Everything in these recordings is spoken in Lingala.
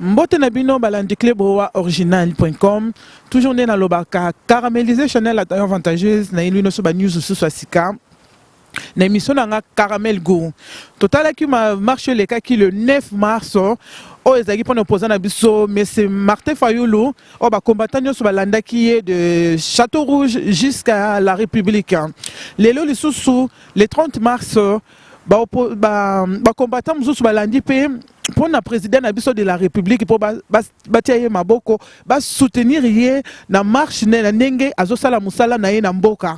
Mbote na bino balandi club original.com toujours né na lobaka caramélisé Chanel à taille avantageuse na inu no so ba news so sika na émission na caramel go total qui ma marché le cas qui le 9 mars o ezaki pona opposant na biso mais c'est Martin Fayulu o ba combattant nyo so balanda qui est de Château Rouge jusqu'à la République lelo le sous le 30 mars ba combattant mususu balandi pe pour le président de la République pour bâtir maboko ba soutenir yé na marche na ndenge azosala musala na ye na mboka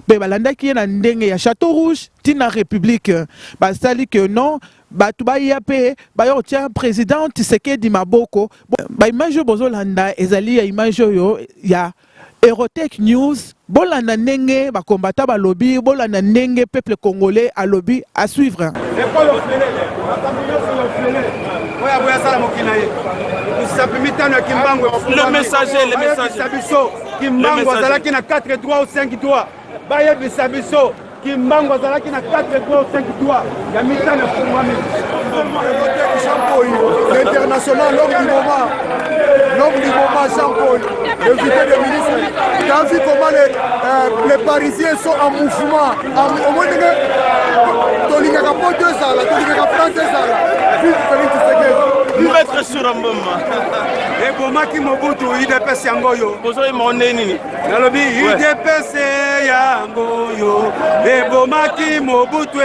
pe balanda ki na ndenge ya Château Rouge tina République ba sali que non ba tuba ya pe ba yo tia président Tshisekedi maboko ba image bozolanda ezali ya image yo ya Erotech News bolanda ndenge ba combattant ba lobby bolanda ndenge peuple congolais a lobby à suivre. Le messager, Kimbango Zalaki na 4 droits ou 5 droits. Baye Bisabiso, Kimbango Zalaki na 4 droits ou 5 droits. Yamita na Fumami. L'international, l'homme du moment, Jean-Paul, le vice ministre. Tu as vu comment les Parisiens sont en mouvement. Au moins, tu as pas 2 ans, tu as pas 2 ans. Maître sur un moment. Et pour moi qui m'obutu, IDPS Yangoyo. Bonjour, mon neni. Nalobi, IDPS Yangoyo. Et pour moi qui m'obutu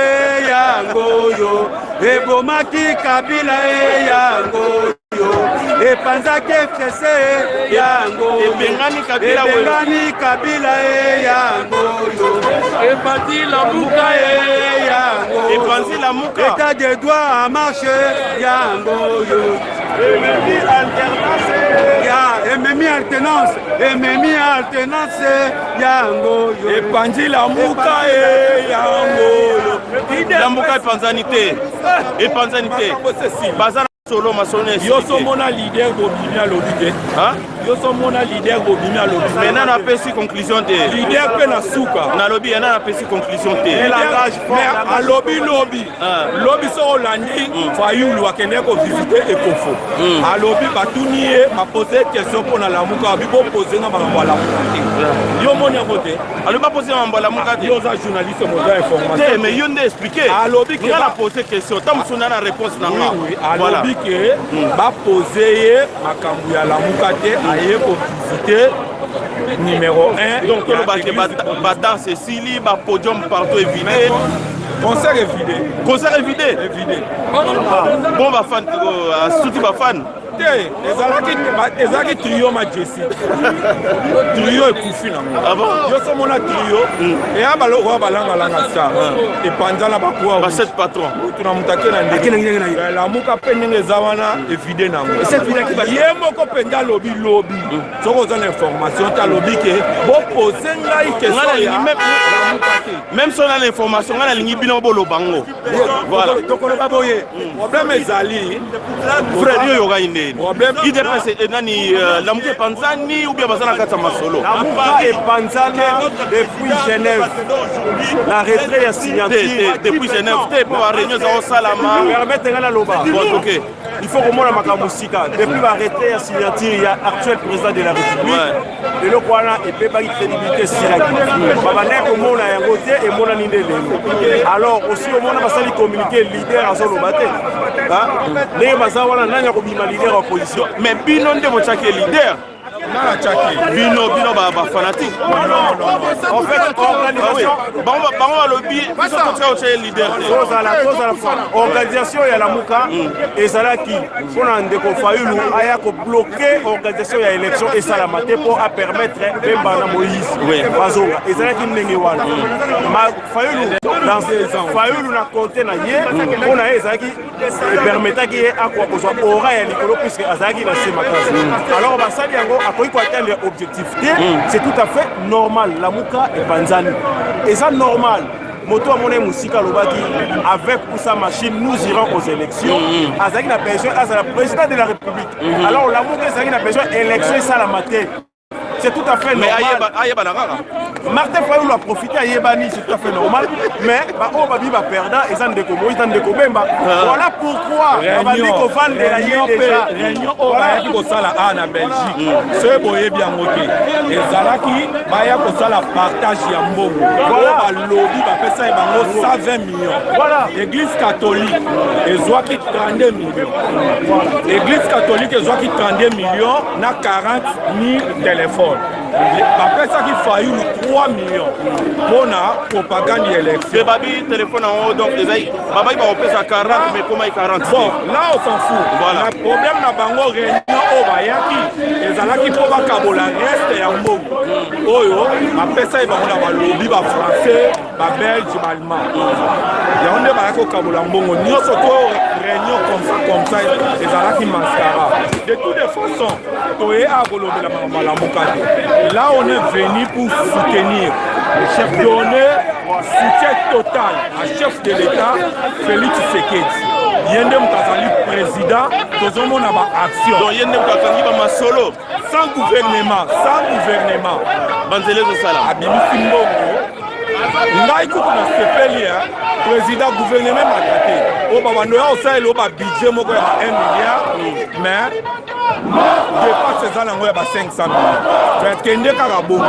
Yangoyo. Et pour moi qui Kabila Yangoyo. Et Panzake FTC Yangoyo. Et Bengani Kabila Yangoyo. Et Pati Lamouka Yangoyo. Et Panzi Lamouka. État de droit à marche Yangoyo. Ememi alternance yango yo epandi la muka yango la muka epanzanité bazana solo masone yo so mona leader gobimia lobite hein yo so mona leader gobimia lobite maintenant na pesi conclusion de leader pe na suka na lobby na pesi conclusion de langage fort a lobby lobby so olandi Fayulu akende ko visiter Ekofo a lobby batunier ma poser question pour na la muka bibo poser na mambala yo mona côté alors pas poser mambala muka yo za journaliste mo za information mais yo ndé expliquer a lobby qui va poser question tam sona na réponse na voilà que va poser makambu ya la mukate aye ko visiter numéro 1 donc le battant Cécilie ba podium partout évidé concert évidé bon ba fan souti ba fan ezalaki trio ma Jessi trio ekufi nango yo so mona trio eya baloko balangalanga sa epanzana bakuwa ba 7 patron tuna mutake na ndenge lamuka pe ndenge eza wana evide nango ye moko mpenza lobi soko oza na information ta lobi ke bopose ngai question même so na l'information nga nalingi bino boloba ngo voilà tokoloba boye problème ezali frère yo yoka ine problème IDPS nani la muke panzani ou bien bazana kata masolo la muke est panzani depuis Genève la retrait à signature depuis Genève pour la réunion za salama permettre ngala loba bon OK il faut remonter à Makamusika depuis la retrait à signature il y a actuel président de la République et le quoi et peut pas crédibilité siraki baba neko mona yango te et mona ninde lelo alors aussi au monde basali communiquer leader à solo baté hein les bazawana nanya ko bima leader opposition mais bino nde mochaki leader nana chaki bino ba fanatique non en fait organisation bango lobby biso to tsa leader organisation ya la muka ezalaki pona ndeko Fayulu aya ko bloquer organisation ya élection et salamate pour à permettre Bemba na Moïse bazonga ezalaki ndenge wana ma Fayulu na compter na ye pona ezalaki permetaki à quoi ko soit aura ya likolo puisque azalaki na semakasi alors basali yango akoki ko atteindre objectif c'est tout à fait normal la muka et panzani et ça normal moto à mon Moussika Lobaki, avec ou sa machine, nous irons aux élections. Azaki n'a besoin, à la président de la République. Alors, l'amour que Azaki n'a besoin, élection, ça la maté. C'est tout à fait normal. Mais Martin Fayou a profité à Yébani, c'est tout à fait normal. Mais on va vivre perdant et ça ne découvre pas. Voilà pourquoi on va dire qu'on va les réunion au Bayaki Kosala en Belgique. Ce boye bien moqué. Et Zalaki, Bayaki Kosala partage Yambo. Voilà, lobby va faire ça et bango 120 millions. Voilà, Église catholique, et Zouaki 32 millions. Église catholique, et Zouaki 32 millions, n'a 40 000 téléphones. Après ça, il failli 3 millions pour la propagande électrique. C'est Babi téléphone en haut, donc les aïe. Babi va repasser à 40, mais comment il 40? Bon, là on s'en fout. Voilà. Le problème n'a pas de réunion au Bayaki. Les Alaki pour la Kabola reste et en bon. Oyo, après ça, il va avoir le lobby français, belge, allemand. Il y a un débat au Kabola en bon. Nous sommes réunion comme ça, les Alaki mascara. De toutes les façons, là on est venu pour soutenir le chef, donner soutien total à chef de l'État, Félix Tshisekedi. Yende Mkazali président, tout le monde a action. Donc Yende Mkazali va solo. Sans gouvernement. Banzele de Salam. Abimi Simbongo. Là, écoute, on a sepelé, président gouvernement m'a traité. Au Babando, on sait le budget, moi, 1 milliard, mais dépasse ces années, il y a 500 millions. Mais Kende Karabongo,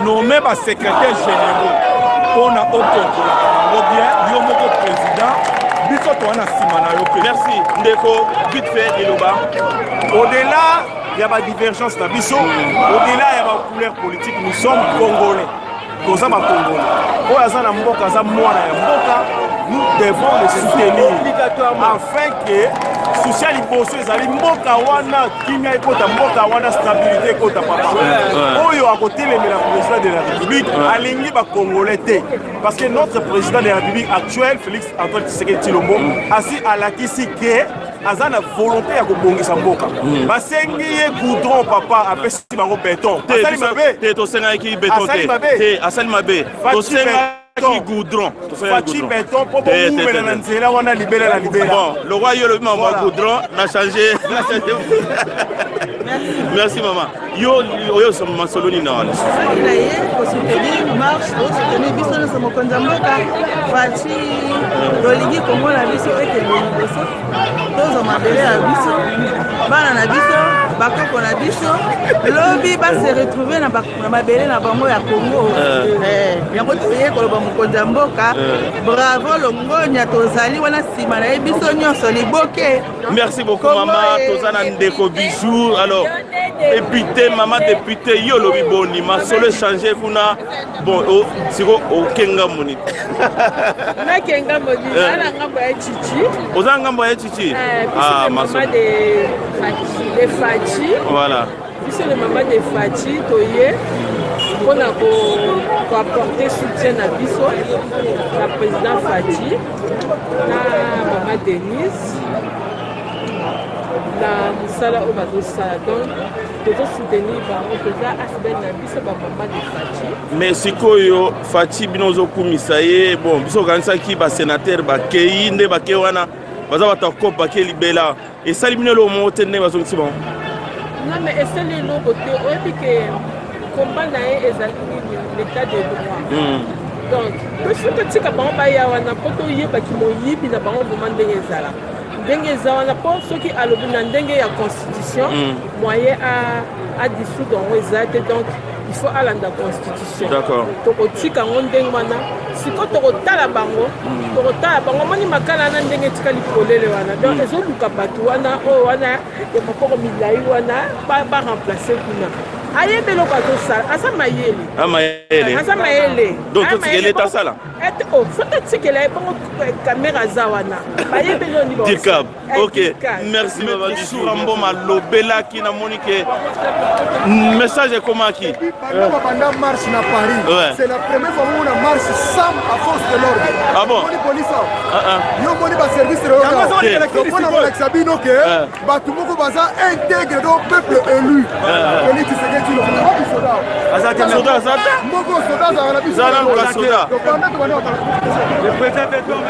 nommé par secrétaire général, on a au Congo, bien, il y a un président. Merci, Ndeko, vite fait, Eloba. Au-delà, il y a des divergences dans Bisso. Au-delà, il y a des couleurs politiques. Nous sommes Congolais. Nous sommes Congolais. Nous devons les soutenir afin que social bosso ezali mboka wana kimia ekota mboka wana stabilité ekota papa oyo à côté le président de la République alingi ba congolais parce que notre président de la République actuel Félix Antoine Tshisekedi Tshilombo asi alakisi ke azana volonté ya kobongisa mboka basengi ye goudron papa apesi bango béton asali mabe to senga ki béton te asali mabe to senga qui goudron. Fachi béton pour boumela na nzela wana libela la libela. Bon, le roi yo le maman goudron n'a changé. Merci maman. Yo sommes Mansoloni na wala. Ilaye pour soutenir marche, pour soutenir biso na mokonza mboka. Fachi loligi Congo na biso ete liboso. Tozo mabele ya biso. Bana na biso, bakoko na biso. Lobi ba se retrouver na mabele na bango ya Congo. Yango toye koloba mokonza mboka. Bravo Longonya tozali wana sima na biso nyonso liboke. Merci beaucoup maman, tozana ndeko bijou. Alors député, maman député, yo lobi boni, ma solo changer kuna bon siko okenga moni. Na kenga moni, ana ngambo ya chichi. Oza ngambo ya chichi. Ah, maman de Fachi. Voilà. C'est le maman de Fachi toye. On a apporté soutien à Bisso, la présidente Fachi, la maman Denise. La Moussala au Badosala. Donc, nous devons soutenir la maman de Fachi. Mais si vous Fachi binozo kumisaye, bon, biso gansa ki ba sénateur ba kei nde ba kewana, baza ba ko ba ke libela. Et ça limine le monte ne ba zonti bon. Non mais est-ce que le côté et puis que combat na l'état de droit. Donc, tout ce que tu as ba ya wana poto yeba ki mo yibi na bango demande ezala. Ndenge zawana pour ceux qui a le ndenge ya constitution moyen à dissoudre en exact donc il faut aller dans la constitution. D'accord. Tokotika ndenge wana siko tokotala bango tokotala bango moni makala na ndenge tikali polele wana donc ezo luka batu wana o wana ya mapoko milai wana ba remplacer kuna ayebelo kwa tosala asa mayele asa mayele donc tu tikele ta sala oh faut tikele bango caméra za wana ayebelo ni bon Dicab. OK, merci maman Bissou Rambo malobela ki na monique message comment qui pendant marche na Paris c'est la première fois où on a marche sans à force de l'ordre. Ah bon police yo moni ba service donc on a Sabino que batu moko baza intègre donc peuple élu Félix Tshisekedi le soda moko soda za la biso za la soda donc pendant Le président Béton.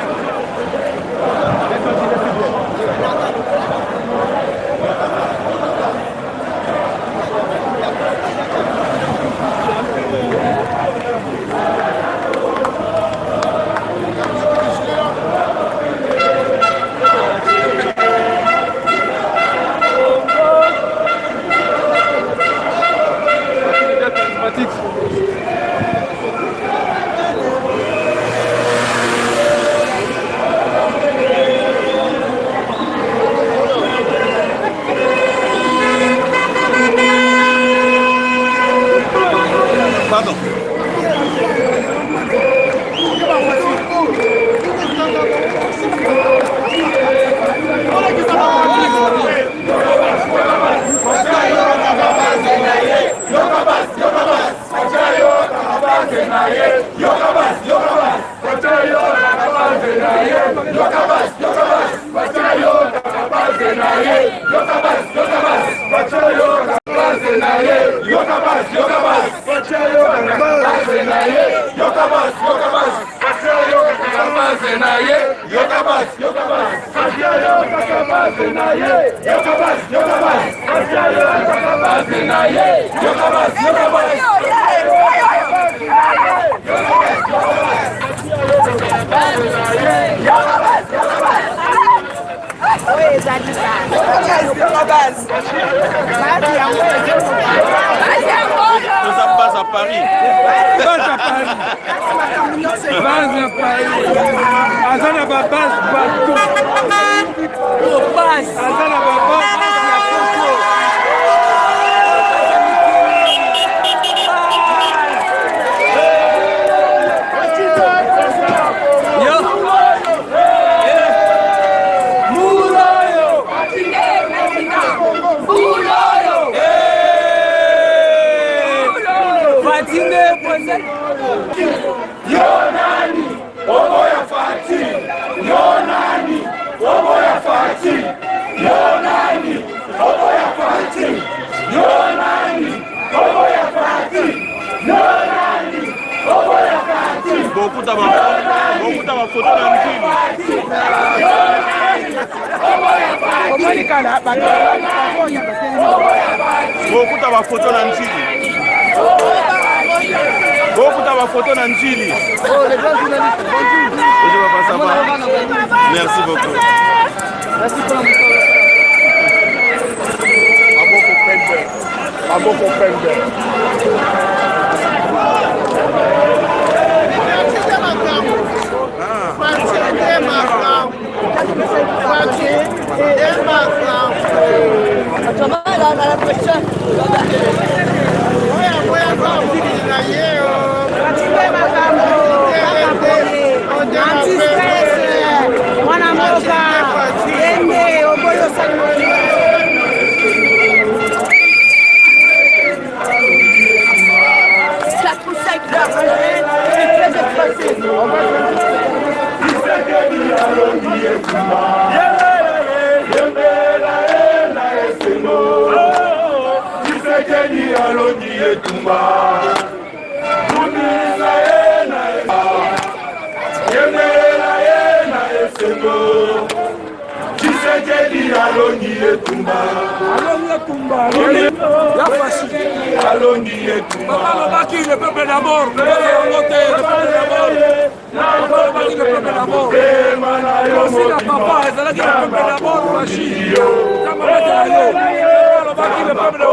Pardon. Ça passe à Paris. Base à Paris. Base à Paris. Azana Babas Bato. Azana Babas. Yonani, Oboya Fati, Yonani, Oboya Fati, Yonani, Oboya Fati, Yonani, Oboya Fati, Yonani, Oboya Fati. Beaucoup de photos dans le film. Beaucoup de photos dans le film. Beaucoup de photos dans le film. Merci beaucoup. Merci pour la beaucoup Le peuple d'abord, le peuple d'abord. Le peuple d'abord. Aussi la papa, elle a dit le peuple d'abord, le peuple d'abord.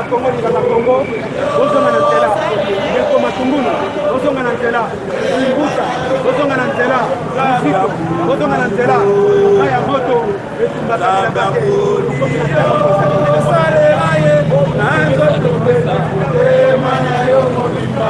Congo, bozonga na nzela bozonga na nzela ya moto esalera ye na nzoto motema na yo mobimba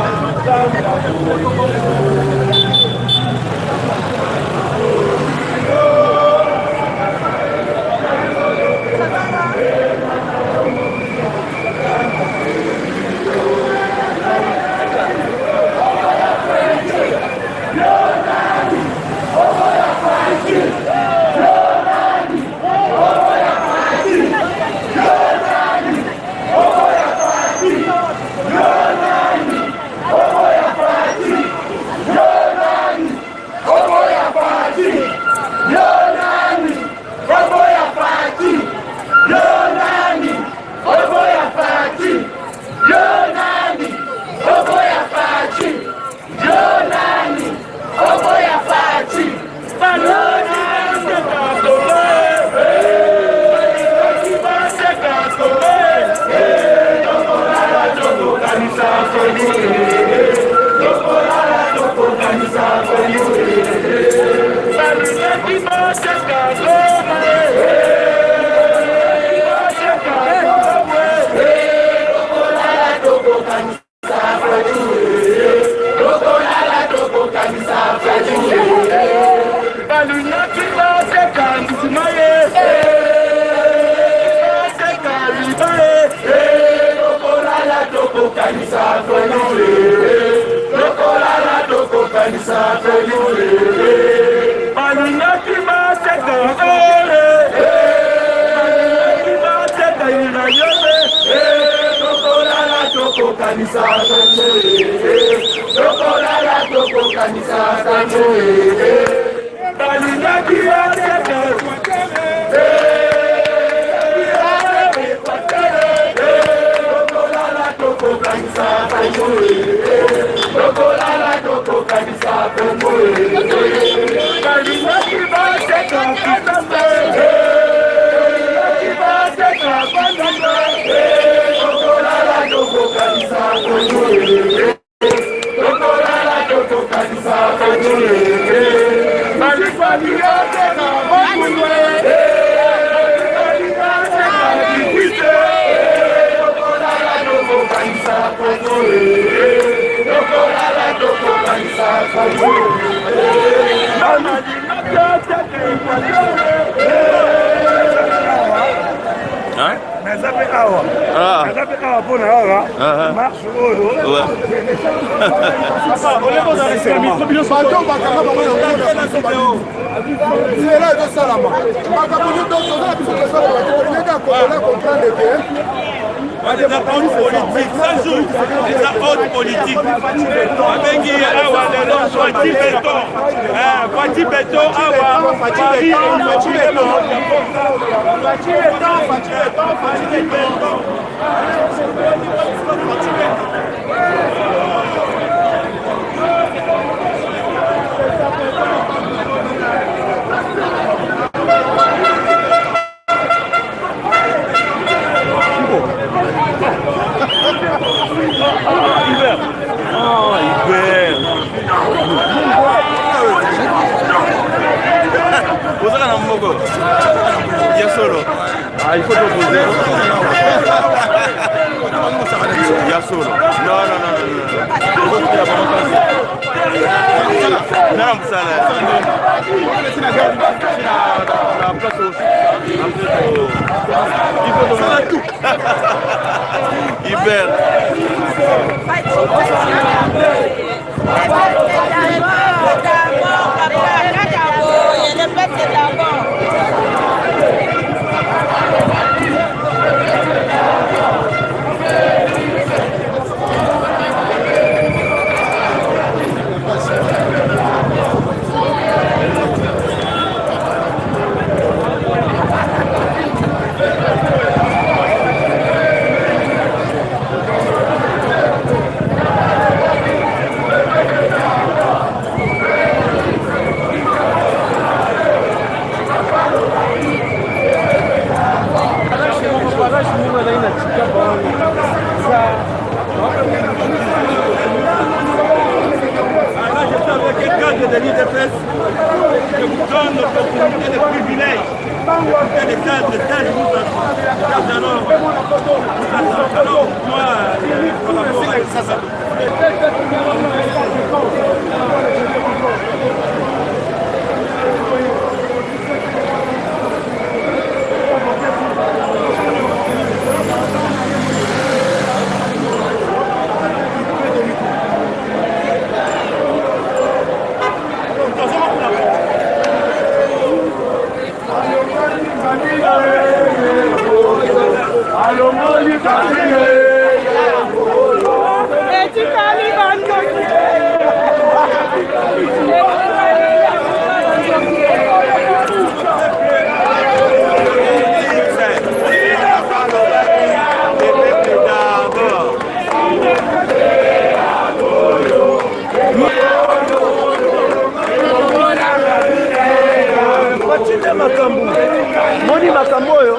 Moni makambo oyo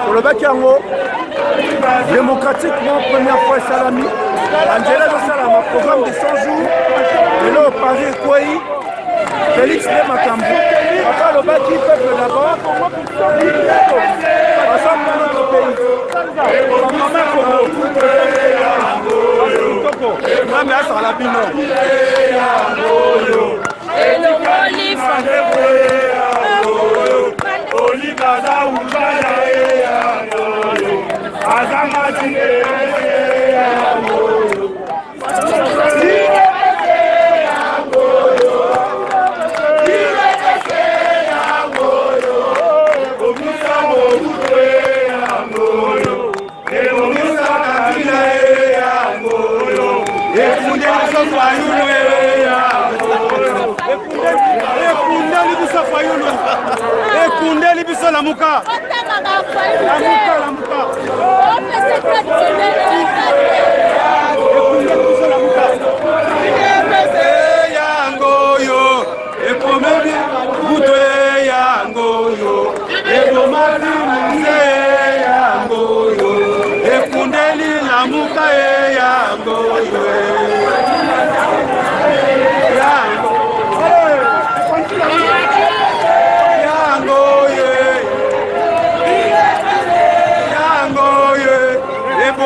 olobaki yango démocratiquement première fois esalami Angela ezosalama programme de 100 jours lelo Paris ekwei Félix nde makambo aka alobaki peuple d'abord ensemble pour notre pays ngambe asala bino Olibada ubaya eyangoyo azamati eyangoyo ekundeli biso lamuka yangoyo ekomeli buto yangoyo ekomali muse yangoyo ekundeli lamuka yangoyo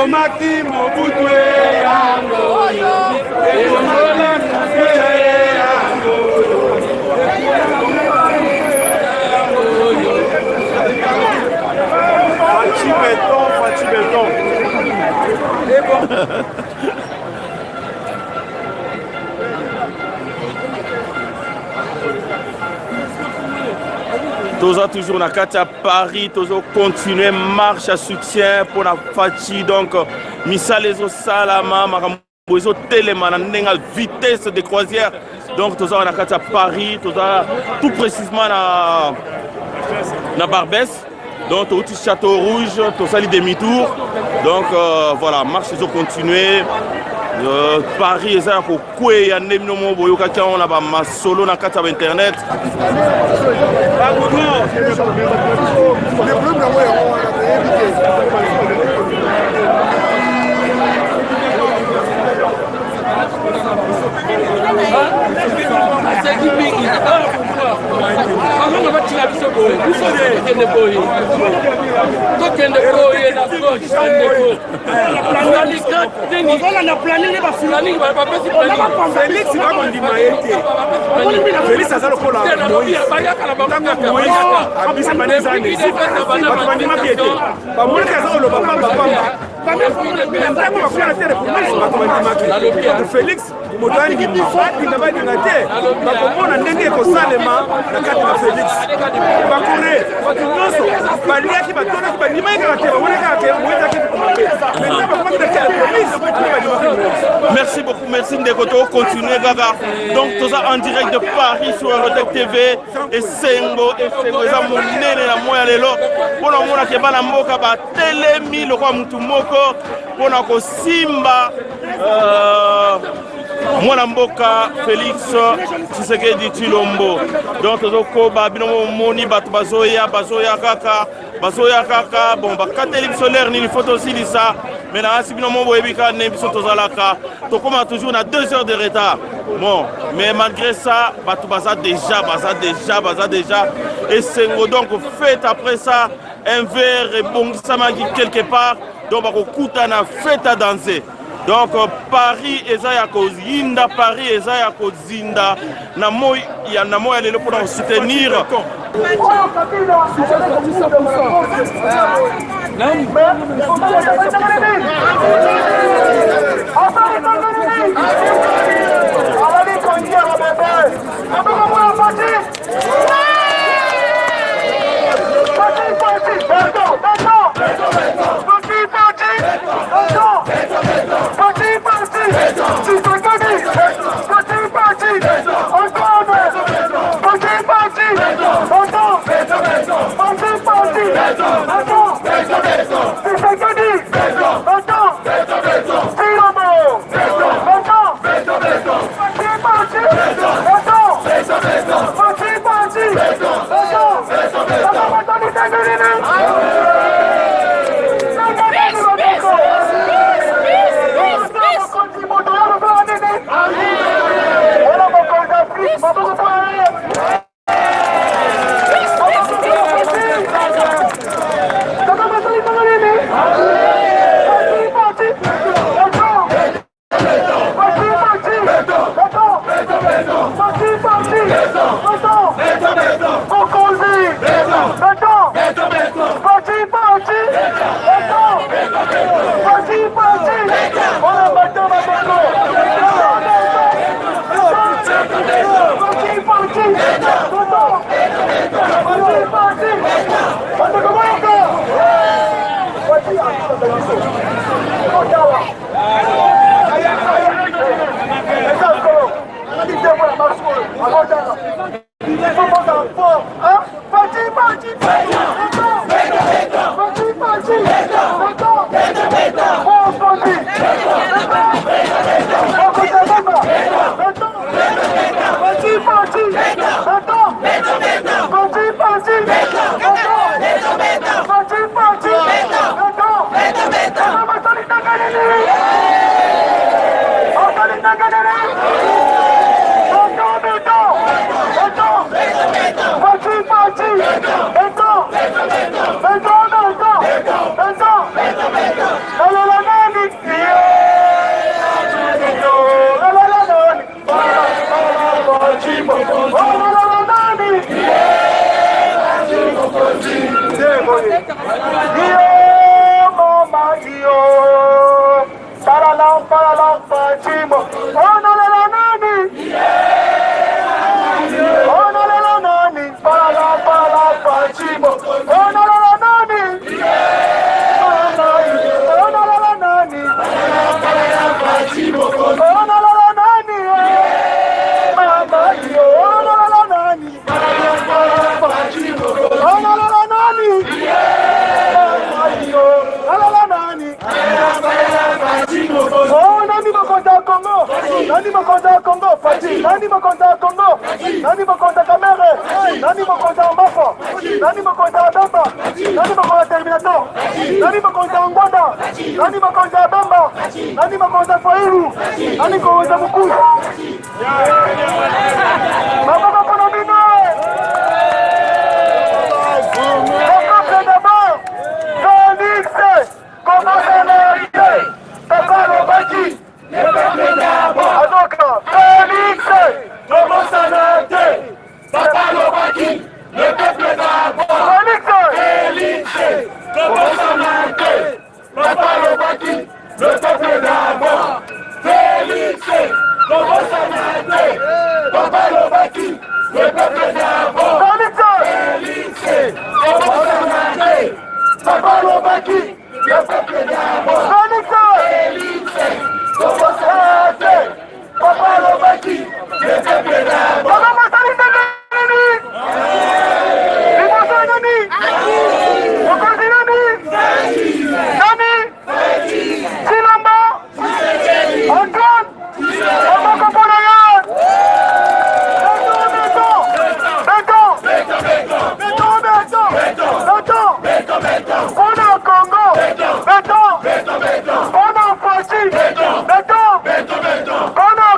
Maki Mobutwe Yangoyo, Emola Muse Yangoyo, Fachi Beton. Toza toujours na kati à Paris, toza continuer marche à soutien pour la Fachi donc misala ezo salama makambo ezo telema na ndenga vitesse de croisière donc toza na kati à Paris, toza tout précisément na Barbès donc au petit Château Rouge, toza li demi-tour donc voilà marche ezo continuer Paris eza ko kweya ndemi no mo boyoka kia na ba masolo na kati ya internet Félix aza lokola Moïse abisa banizane bandimaki ete bamonaki aza koloba pambapamba ntango bakuya te bato bandimaki Félix moto andinga badinga te bakomona ndenge ekosalema na kati na Félix bakore bato nyonso baliaki batonaki bandimaki kaka te bamonakaka te moyezaki maintenant bakomaki na kele promise bandimaki. Merci beaucoup, merci Ndekoto, continuez Gaga. Donc toza en direct de Paris sur Eurotech TV et Sengo eza monene na moya lelo pona mona ke bana mboka ba telemi lokwa mutu moko pona ko simba mwana mboka Félix Tshisekedi Tshilombo. Donc tozokoba bino moni bato bazoya kaka bon bakateli solaire ni photo silisa mais là si bino mo boyebika ne biso tozalaka tokoma toujours na 2 heures de retard bon mais malgré ça bato baza déjà et Sengo donc fête après ça un verre et bon ça m'a dit quelque part donc bakokuta na fête à danser Donc Paris eza ya kozinda, Paris eza ya kozinda na moi ya lelo pour soutenir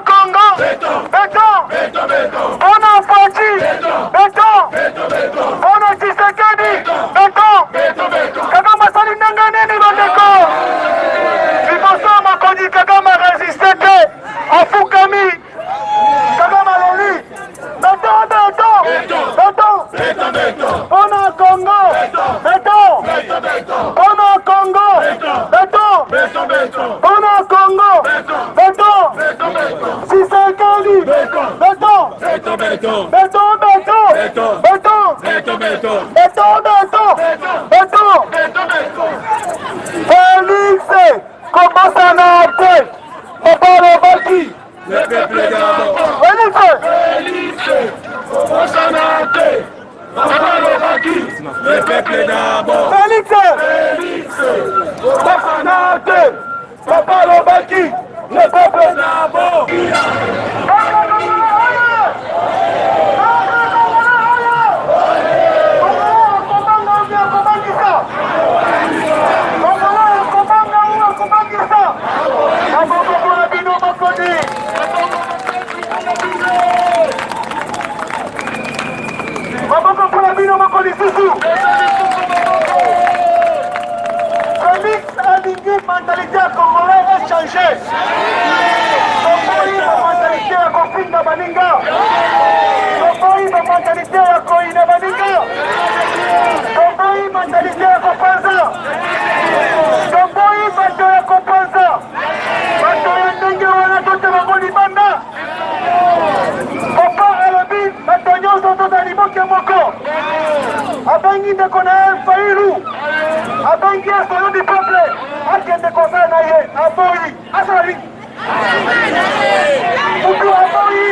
Congo Félix commence à narrer. Papa Lobaki. Le peuple d'abord. Félix Commence à narrer. Papa Lobaki. Le peuple d'abord. Félix commence à narrer. Papa Lobaki. Le peuple d'abord. Félix aligné mentalité à Congolais est changé. Mentalité à conflit na baninga. Mentalité à Koina baninga. Mentalité à Kopanza. Mentalité à Kopanza. Mentalité à Kopanza. Papa Alabi, Matonyo Soto Dalimo Kemoko. Abangi de Konael Faïlou. Abangi à Soyo du peuple. Akien de Kosa Naye. Aboyi. Asali. Moutou Aboyi.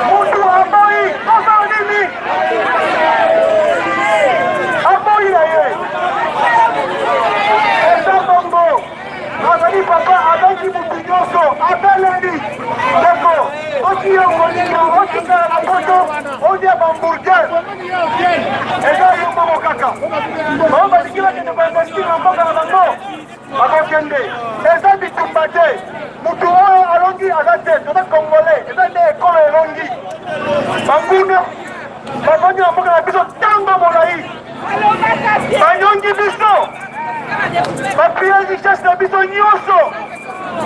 Moutou Aboyi. Asalini. Aboyi Naye. Esa Bongo. Azali papa Abangi Moutou Nyoso. Abeleni. D'accord. Oti Yokonika. Oti Karapoto. Oti Abamburger. Eza Yombo Kaka. Bamba Dikila Kende Investir en Boga Abango. Bakokende. Eza Bitumbate. Mutu oyo alongi azate. Toda Congolais. Eza nde ekolo elongi. Banguna. Bakonyi na mboka na biso tango molai. Banyongi biso. Bapia richesse na biso nyonso.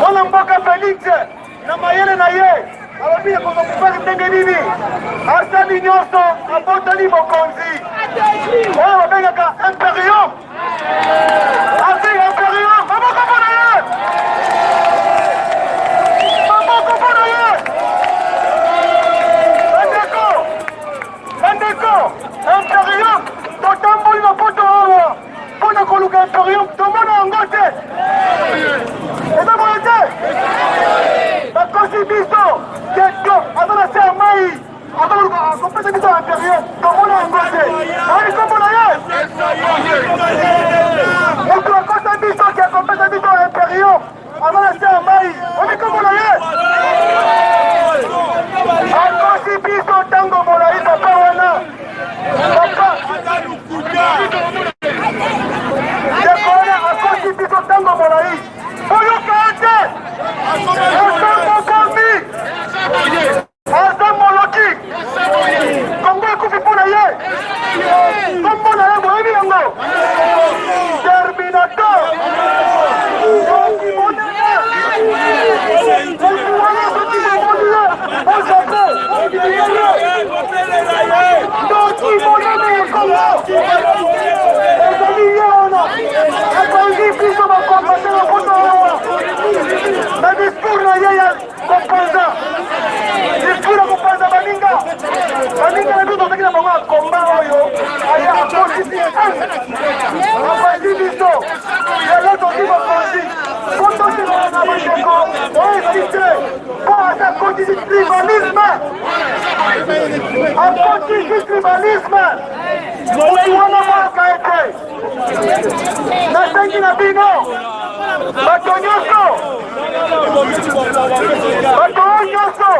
Wana mboka Félix. Na mayele na ye. Alobi ekozokufaki ndenge nini. Asali nyonso. Abotani mokonzi. Oyo babengaka imperium. Asi imperium. Maboko mpona ye. Maboko mpona ye. Bandeko. Imperium. Totamboli na poto awa. Mpona koluka imperium. Tomona yango te. Eza boye te. Bakosi biso. Keto. Aza na se ya mai. Akopesa biso imperium. Tomona yango te. Ari komona ye. Mutu akosa biso ke akopesa biso imperium. Aza na se ya mai. Oni komona ye. Akosi biso tango molai papa wana. Papa. Dekona akosi biso tango molai. Oyo kante. Asa mokambi. Asa moloki. Kongo ekufi mpona ye. Kombona ye boyebi yango. Terminator. Oki mona ye. Oki wana soki bomoni ye. Osape. Oki ye. Doki monene ya Kongo. Ezali ye wana. Akongi biso bakompase na poto awa. Na discours na ye ya kopanza. Discours ya kopanza baninga. Baninga na biso tozaki na bango ya komba oyo. Aya akosisi apanzi biso. Lelo toki bakonzi. Kototelana na bandeko. Oyo ezali te. Po asa kotisi tribalisme. Akotisi tribalisme. Motu wana mwaka ete. Nasengi na bino. Bato nyonso. Bato nyonso.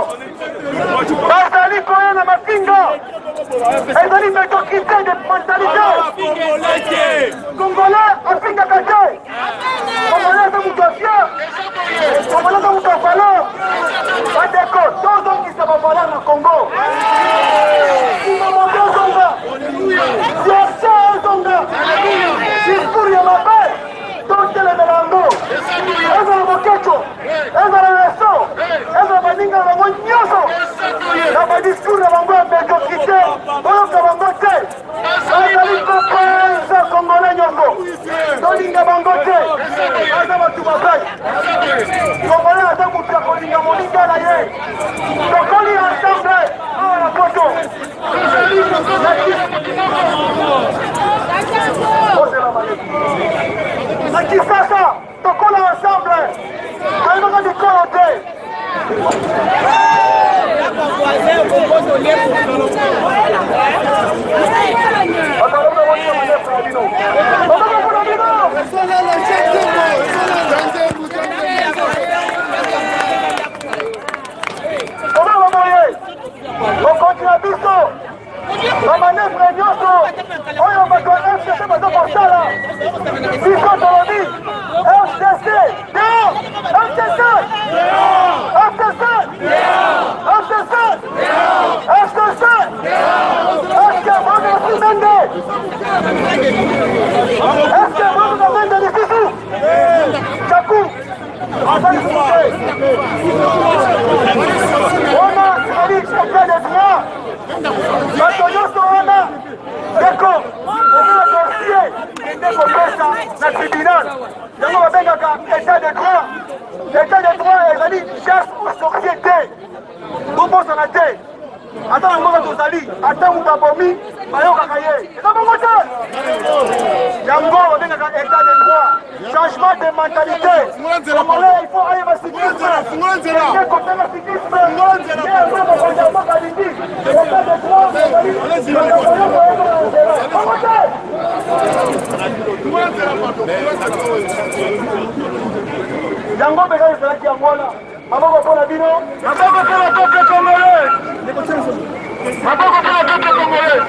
Bazali koya na mapinga. Ezali médiocrité de mentalité. Congolais apingaka te. Congolais aza mutu ya fier. Congolais aza mutu ya valeur. Bandeko tozongisa bavaleur na Congo. Imamoto ezonga. Siasa ezonga. Discours ya mabe. Totelemela yango. Ezala bokeco. Ezala leso. Ezala baninga na bango nyonso. Na badiscours na bango ya médiocrité. Oyoka bango te. Bazali kopanza Congolais nyonso. Tolinga bango te. Aza batu mabai. Congolais aza Changement de mentalité. Congolais, il faut aller au cyclisme. Yango bega ezalaki yango wana. Maboko mpona bino. Maboko mpona peuple congolais. Maboko mpona peuple congolais.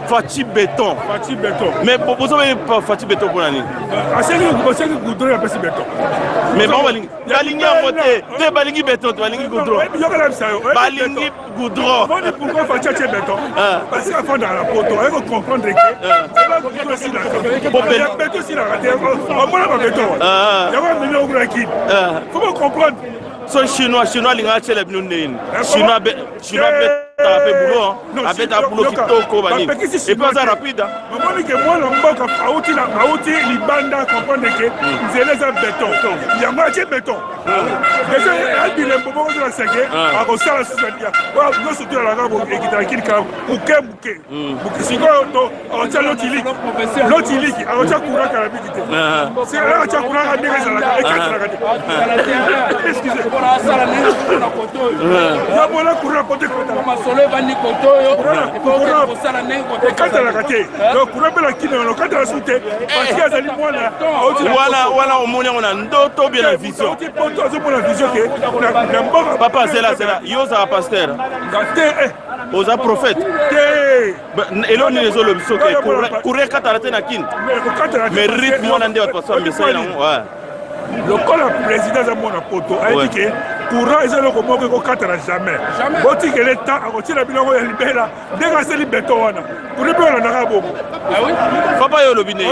Fachi Béton. Fachi Béton. Mais vous avez pas Fachi Béton pour l'année. C'est que vous donnez un peu Béton. Mais bon, Balingi a voté. Tu Balingi Béton, tu Balingi Goudron. Balingi Goudron. Pourquoi Fachi Béton? Parce qu'à fond dans la poteau, il faut comprendre que c'est pas Béton aussi la Béton aussi la raté. On voit pas Béton. Il y a un million de qui. Il faut comprendre. So chinois linga chele bnunene. Chinois tape boulot, avec ta boulot qui toko bani. Et pas ça rapide. Maman que moi le mboka auti libanda comprendre que nzela za béton. Il y a moitié béton. Déjà elle dit le bobo de la sege, a ko sala susadia. Wa no surtout la gabo ekita kilika buke. Buke siko to on tient l'otilique. L'otilique, on tient courant carabité. C'est là on tient courant à dire ça la ekata. Excusez. Ya bona courant pote kota. Bani kotoyo pour ça la nengo donc pour rappeler qui on quand la soute parce que azali mwana voilà au monde on a ndoto bien la vision pour la vision que papa c'est là yoza pasteur oza prophète et l'on est les autres courir katarate na kin mais rythme on a ndé pasteur message là le col président de mon poto a dit que courant est le comment que katara jamais boti que l'état a continué à bien libérer dès que c'est libéton wana pour ne pas na rabo ah oui papa yo lobine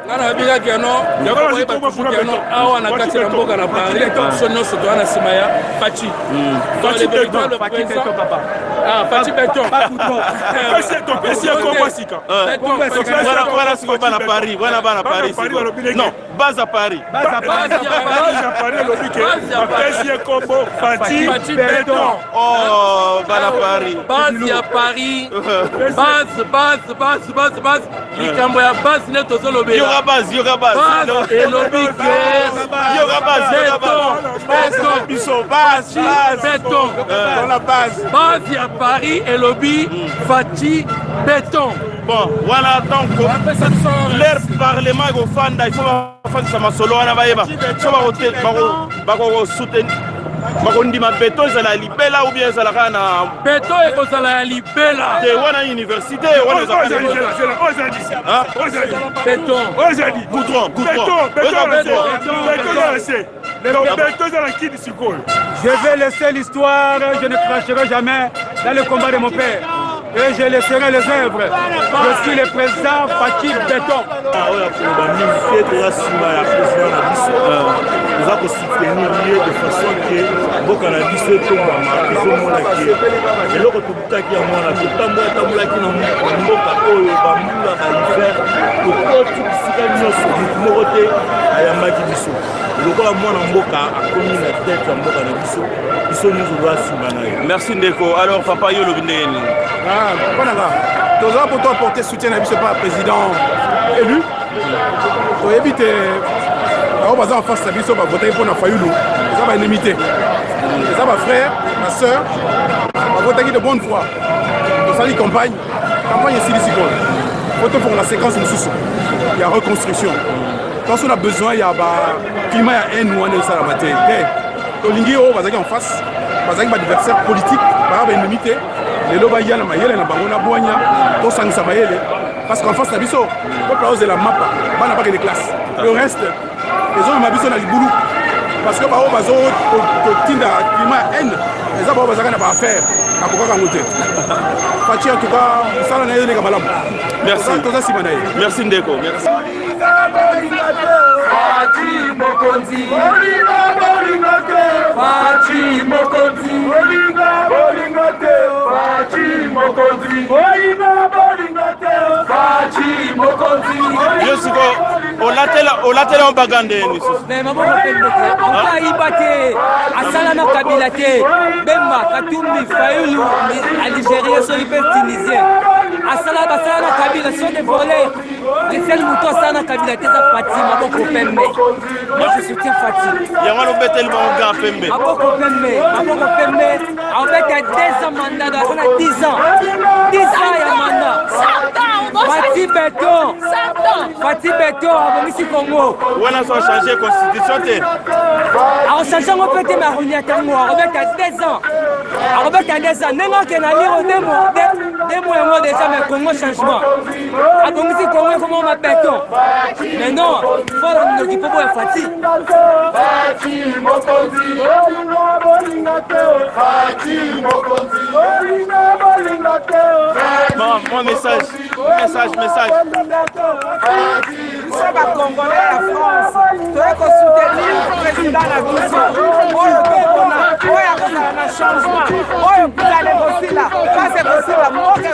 ngana biga keno yako ba keno awa na kati na mboka na Paris sonno soto ana simaya Fachi Fachi Béton papa ah Fachi Béton pas couton c'est comment sika voilà ce qu'on va à Paris voilà à Paris non base à Paris le week-end combo Fachi Béton oh bala Paris base à Paris base likambo ya base ne tozolobe il y aura base et lobby il y aura base biso base béton dans la base à Paris et lobby Fachi Béton bon voilà donc leur parlement au fanda il faut faire ça masolo wana bayeba so ba hotel ba ko soutenir bakondima beton ezala libela ou bien ezalaka na beton ekozala ya libela te wana université wana je vais laisser l'histoire, je ne cracherai jamais dans le combat de mon père et je laisserai les œuvres. Je suis le président Fachi Béton. Nous avons soutenir de façon que mboka na biso etongama ezomonaki eloko tokutaki ya mwana totambolaki na mboka oyo bambulaka hiver tokoti bisika nyonso motu moko te ayambaki biso lokola mwana mboka akomi na tete ya mboka na biso nyonso doa nsima na ye. Merci ndeko. Alors papa yo lobi ndenge nini? mponanga tozala mpo to apporter soutien na biso par président élu toyebi te bao baza en face na biso bavotaki mpo na Fayulu eza baennemi te eza bafrère basœur bavotaki de bonne foi tosali campagne esili sikoyo po tofongola séquence mosusu ya reconstruction parce on a besoin ya baclimat ya haine wana esalama te tolingi oyo bazalaki en face bazalaki baadversaire politique baya baennemi te lelo baya na mayele na bango na bwanya tosangisa mayele parce qu'en face na biso peuple aozela mapa bana bakende classe le reste ezomema biso na libulu parce que bao bazotinda climat ya haine eza bao bazalaka na baaffaire akokaka yango te Fachi en tout cas mosala na ye eleka malamu toza nsima na ye. Merci ndeko. Merci. Fachi Mokonzi Olinga Bolingate Fachi Mokonzi Olinga Bolingate Fachi Mokonzi Olinga Bolingate Fachi Mokonzi Yosiko olatela obagande nisu mais mabo pembete aka ibate asala na kabila te Bemba Katumbi Fayulu Algérie so hyper tunisien asala basala na kabila so des volets les seuls moutons asala na kabila te za Fatima mabo pembe. Moi je soutiens Fatima yamalo betel ba ga pembe mabo pembe en fait il y a 2 ans mandat dans 10 ans ya mandat Fati Beton abongisi Congo wana so changer constitution te alors changer ngo peut-être mais on y attend moi Robert a 2 ans nenga ke na lire 2 mois déjà mais Congo changement abongisi Congo comment on m'appelle mais non faut nous qui peut Fati Mokonzi mon message. Nous sommes à Congolais à France. Nous devons soutenir le président de la Vision. On a un changement. Vous allez aussi là. Quand c'est possible, moi, je suis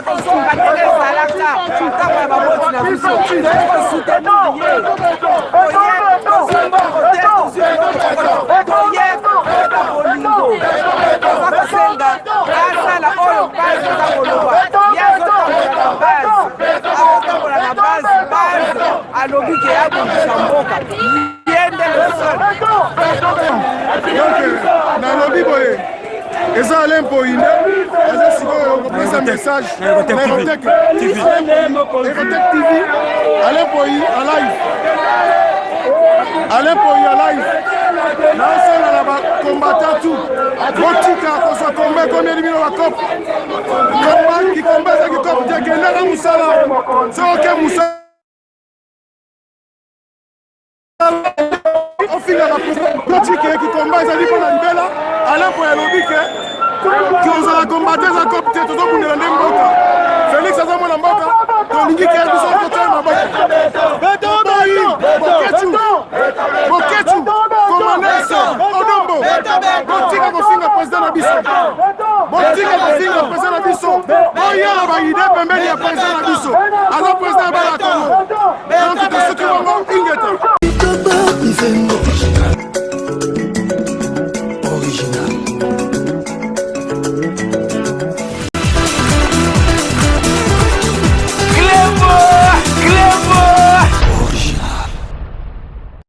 Nous devons soutenir. alobi ke abongisa mboka yende le seul donc nalobi boye eza Alain Poine aza sikoyo kopesa message na Erotech TV Alain Poine alive naosala na bakombata tu botika kozwa kombe komi elibino bakope kikombe eza kikope te kendaka mosala soke mosala ofingaka botika kikombe ezali mpo na libela Alain Poine alobi ke kozala kombata eza kope te tozobundela nde mboka Félix aza mwana mboka tolingi ke biso kotoya maboko Boketu Komanese Odombo botika kofinga président na biso oya baide pembeni ya président na biso aza président ya bala Congo donc tosuki bango ingeta